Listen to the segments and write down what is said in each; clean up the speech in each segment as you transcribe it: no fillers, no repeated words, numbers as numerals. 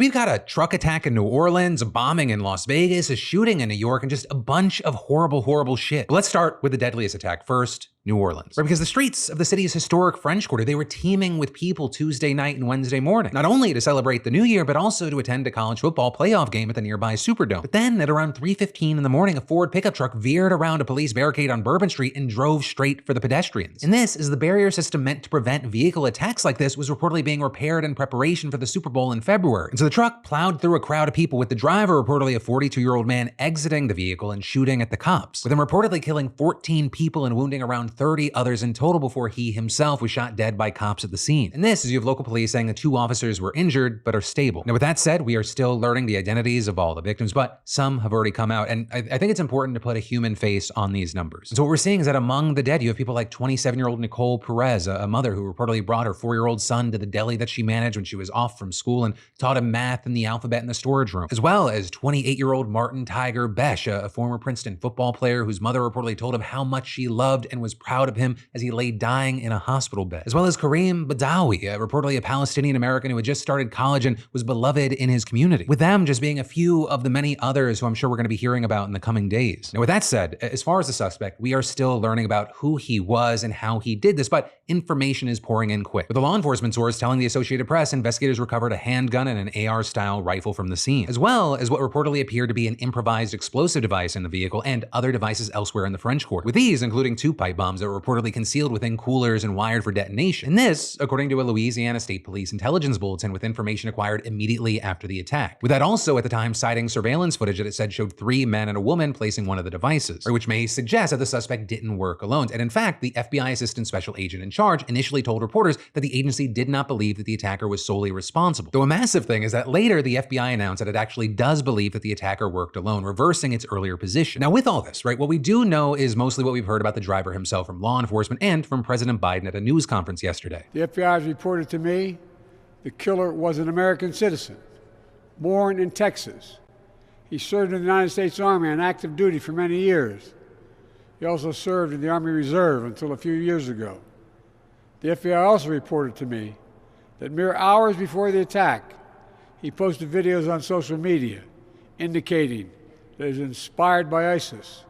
we've got a truck attack in New Orleans, a bombing in Las Vegas, a shooting in New York, and just a bunch of horrible shit. But let's start with the deadliest attack first. New Orleans. Right, because the streets of the city's historic French Quarter, they were teeming with people Tuesday night and Wednesday morning, not only to celebrate the new year, but also to attend a college football playoff game at the nearby Superdome. But then at around 3:15 in the morning, a Ford pickup truck veered around a police barricade on Bourbon Street and drove straight for the pedestrians. And this is the barrier system meant to prevent vehicle attacks like this was reportedly being repaired in preparation for the Super Bowl in February. And so the truck plowed through a crowd of people with the driver, reportedly a 42-year-old man, exiting the vehicle and shooting at the cops, with him reportedly killing 14 people and wounding around 30 others in total before he himself was shot dead by cops at the scene. And this is you have local police saying the 2 officers were injured but are stable. Now with that said, we are still learning the identities of all the victims, but some have already come out. And I think it's important to put a human face on these numbers. And so what we're seeing is that among the dead, you have people like 27-year-old Nicole Perez, a mother who reportedly brought her 4-year-old son to the deli that she managed when she was off from school and taught him math and the alphabet in the storage room, as well as 28-year-old Martin Tiger Besh, a former Princeton football player whose mother reportedly told him how much she loved and was proud of him as he lay dying in a hospital bed, as well as Kareem Badawi, reportedly a Palestinian American who had just started college and was beloved in his community, with them just being a few of the many others who I'm sure we're going to be hearing about in the coming days. Now with that said, as far as the suspect, we are still learning about who he was and how he did this, but information is pouring in quick. With a law enforcement source telling the Associated Press, investigators recovered a handgun and an AR-style rifle from the scene, as well as what reportedly appeared to be an improvised explosive device in the vehicle and other devices elsewhere in the French Quarter, with these including 2 pipe bombs that were reportedly concealed within coolers and wired for detonation. And this, according to a Louisiana State Police intelligence bulletin with information acquired immediately after the attack, with that also at the time citing surveillance footage that it said showed 3 men and a woman placing one of the devices, which may suggest that the suspect didn't work alone. And in fact, the FBI Assistant Special Agent in charge initially told reporters that the agency did not believe that the attacker was solely responsible. Though a massive thing is that later the FBI announced that it actually does believe that the attacker worked alone, reversing its earlier position. Now with all this, right, what we do know is mostly what we've heard about the driver himself from law enforcement and from President Biden at a news conference yesterday. The FBI has reported to me the killer was an American citizen, born in Texas. He served in the United States Army on active duty for many years. He also served in the Army Reserve until a few years ago. The FBI also reported to me that mere hours before the attack, he posted videos on social media indicating that he was inspired by ISIS,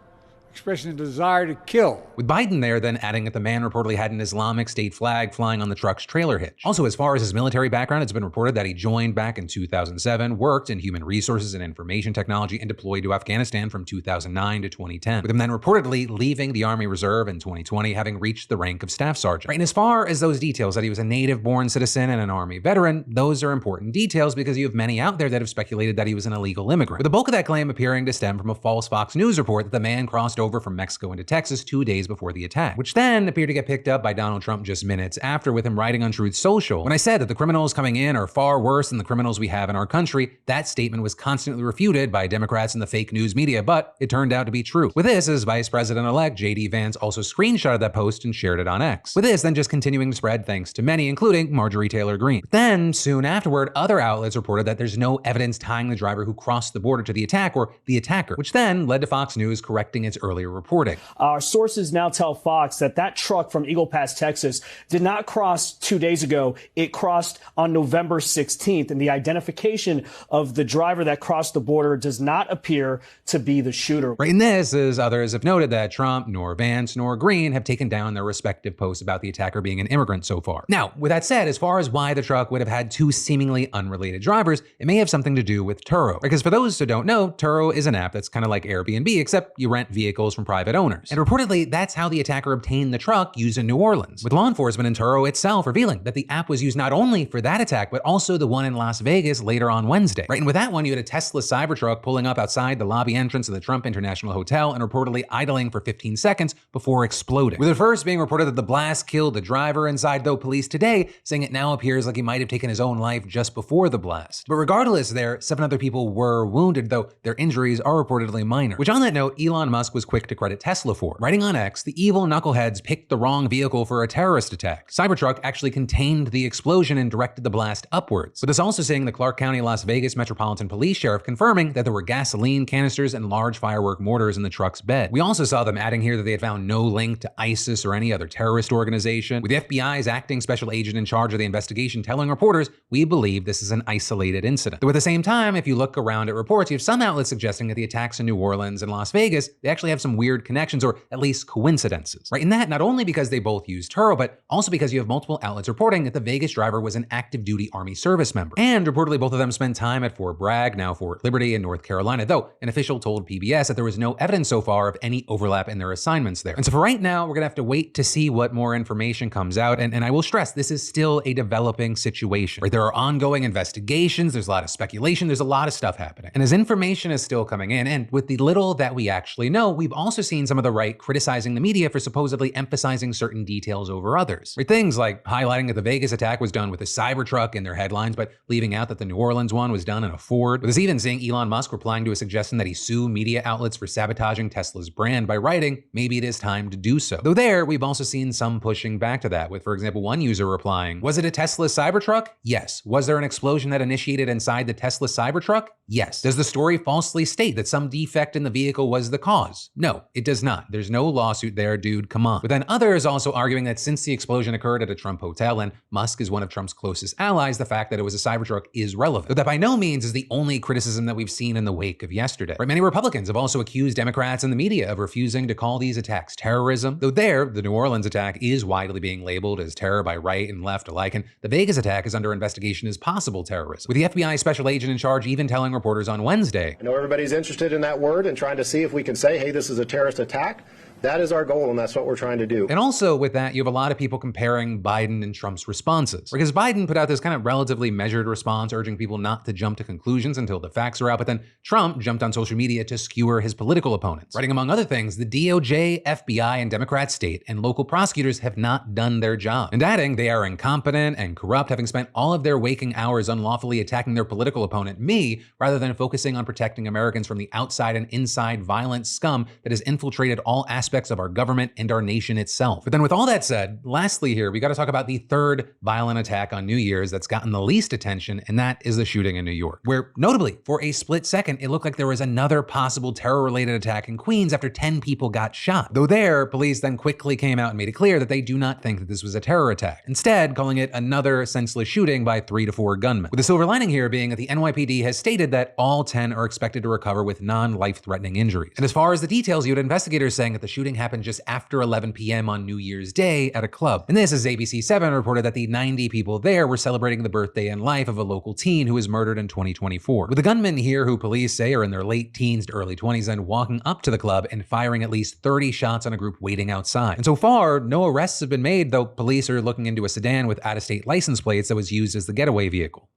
expressing a desire to kill. With Biden there then adding that the man reportedly had an Islamic State flag flying on the truck's trailer hitch. Also, as far as his military background, it's been reported that he joined back in 2007, worked in human resources and information technology, and deployed to Afghanistan from 2009 to 2010, with him then reportedly leaving the Army Reserve in 2020, having reached the rank of staff sergeant. Right, and as far as those details, that he was a native-born citizen and an Army veteran, those are important details because you have many out there that have speculated that he was an illegal immigrant, with the bulk of that claim appearing to stem from a false Fox News report that the man crossed over from Mexico into Texas 2 days before the attack, which then appeared to get picked up by Donald Trump just minutes after, with him writing on Truth Social. When I said that the criminals coming in are far worse than the criminals we have in our country, that statement was constantly refuted by Democrats and the fake news media, but it turned out to be true. With this, as Vice President-elect J.D. Vance also screenshotted that post and shared it on X. With this then just continuing to spread thanks to many, including Marjorie Taylor Greene. But then, soon afterward, other outlets reported that there's no evidence tying the driver who crossed the border to the attack or the attacker, which then led to Fox News correcting its earlier reporting. Our sources now tell Fox that truck from Eagle Pass, Texas, did not cross 2 days ago. It crossed on November 16th, and the identification of the driver that crossed the border does not appear to be the shooter. Right, and this, as others have noted, that Trump, nor Vance, nor Greene have taken down their respective posts about the attacker being an immigrant so far. Now, with that said, as far as why the truck would have had 2 seemingly unrelated drivers, it may have something to do with Turo. Because for those who don't know, Turo is an app that's kind of like Airbnb, except you rent vehicles from private owners. And reportedly, that's how the attacker obtained the truck used in New Orleans, with law enforcement and Turo itself revealing that the app was used not only for that attack, but also the one in Las Vegas later on Wednesday. Right, and with that one, you had a Tesla CyberTruck pulling up outside the lobby entrance of the Trump International Hotel and reportedly idling for 15 seconds before exploding. With it first being reported that the blast killed the driver inside, though police today saying it now appears like he might have taken his own life just before the blast. But regardless, 7 other people were wounded, though their injuries are reportedly minor. Which on that note, Elon Musk was quick to credit Tesla for. Writing on X, the evil knuckleheads picked the wrong vehicle for a terrorist attack. CyberTruck actually contained the explosion and directed the blast upwards. With us also seeing the Clark County, Las Vegas Metropolitan Police Sheriff confirming that there were gasoline canisters and large firework mortars in the truck's bed. We also saw them adding here that they had found no link to ISIS or any other terrorist organization, with the FBI's acting special agent in charge of the investigation telling reporters, "We believe this is an isolated incident." Though at the same time, if you look around at reports, you have some outlets suggesting that the attacks in New Orleans and Las Vegas, they actually have some weird connections or at least coincidences, right? And that not only because they both used Turo, but also because you have multiple outlets reporting that the Vegas driver was an active duty Army service member. And reportedly both of them spent time at Fort Bragg, now Fort Liberty in North Carolina, though an official told PBS that there was no evidence so far of any overlap in their assignments there. And so for right now, we're gonna have to wait to see what more information comes out. And I will stress, this is still a developing situation, right? There are ongoing investigations, there's a lot of speculation, there's a lot of stuff happening. And as information is still coming in, and with the little that we actually know, we've also seen some of the right criticizing the media for supposedly emphasizing certain details over others. Right? Things like highlighting that the Vegas attack was done with a CyberTruck in their headlines, but leaving out that the New Orleans one was done in a Ford. With us even seeing Elon Musk replying to a suggestion that he sue media outlets for sabotaging Tesla's brand by writing, "Maybe it is time to do so." Though there, we've also seen some pushing back to that, with, for example, one user replying, "Was it a Tesla Cybertruck? Yes. Was there an explosion that initiated inside the Tesla Cybertruck? Yes. Does the story falsely state that some defect in the vehicle was the cause? No, it does not. There's no lawsuit there, dude, come on." But then others also arguing that since the explosion occurred at a Trump hotel and Musk is one of Trump's closest allies, the fact that it was a Cybertruck is relevant. Though that by no means is the only criticism that we've seen in the wake of yesterday. Right? Many Republicans have also accused Democrats and the media of refusing to call these attacks terrorism. Though there, the New Orleans attack is widely being labeled as terror by right and left alike, and the Vegas attack is under investigation as possible terrorism, with the FBI special agent in charge even telling reporters on Wednesday, "I know everybody's interested in that word and trying to see if we can say, hey, this is a terrorist attack. That is our goal, and that's what we're trying to do." And also with that, you have a lot of people comparing Biden and Trump's responses. Because Biden put out this kind of relatively measured response, urging people not to jump to conclusions until the facts are out, but then Trump jumped on social media to skewer his political opponents, writing, among other things, the DOJ, FBI, and Democrat state and local prosecutors have not done their job. And adding, they are incompetent and corrupt, having spent all of their waking hours unlawfully attacking their political opponent, me, rather than focusing on protecting Americans from the outside and inside violent scum that has infiltrated all aspects of our government and our nation itself. But then with all that said, lastly here, we got to talk about the third violent attack on New Year's that's gotten the least attention, and that is the shooting in New York, where notably, for a split second, it looked like there was another possible terror-related attack in Queens after 10 people got shot. Though there, police then quickly came out and made it clear that they do not think that this was a terror attack, instead calling it another senseless shooting by 3 to 4 gunmen. With the silver lining here being that the NYPD has stated that all 10 are expected to recover with non-life-threatening injuries. And as far as the details, you had investigators saying that the shooting happened just after 11 p.m. on New Year's Day at a club. And this, as ABC7 reported, that the 90 people there were celebrating the birthday and life of a local teen who was murdered in 2024. With the gunmen here, who police say are in their late teens to early 20s, then walking up to the club and firing at least 30 shots on a group waiting outside. And so far, no arrests have been made, though police are looking into a sedan with out-of-state license plates that was used as the getaway vehicle.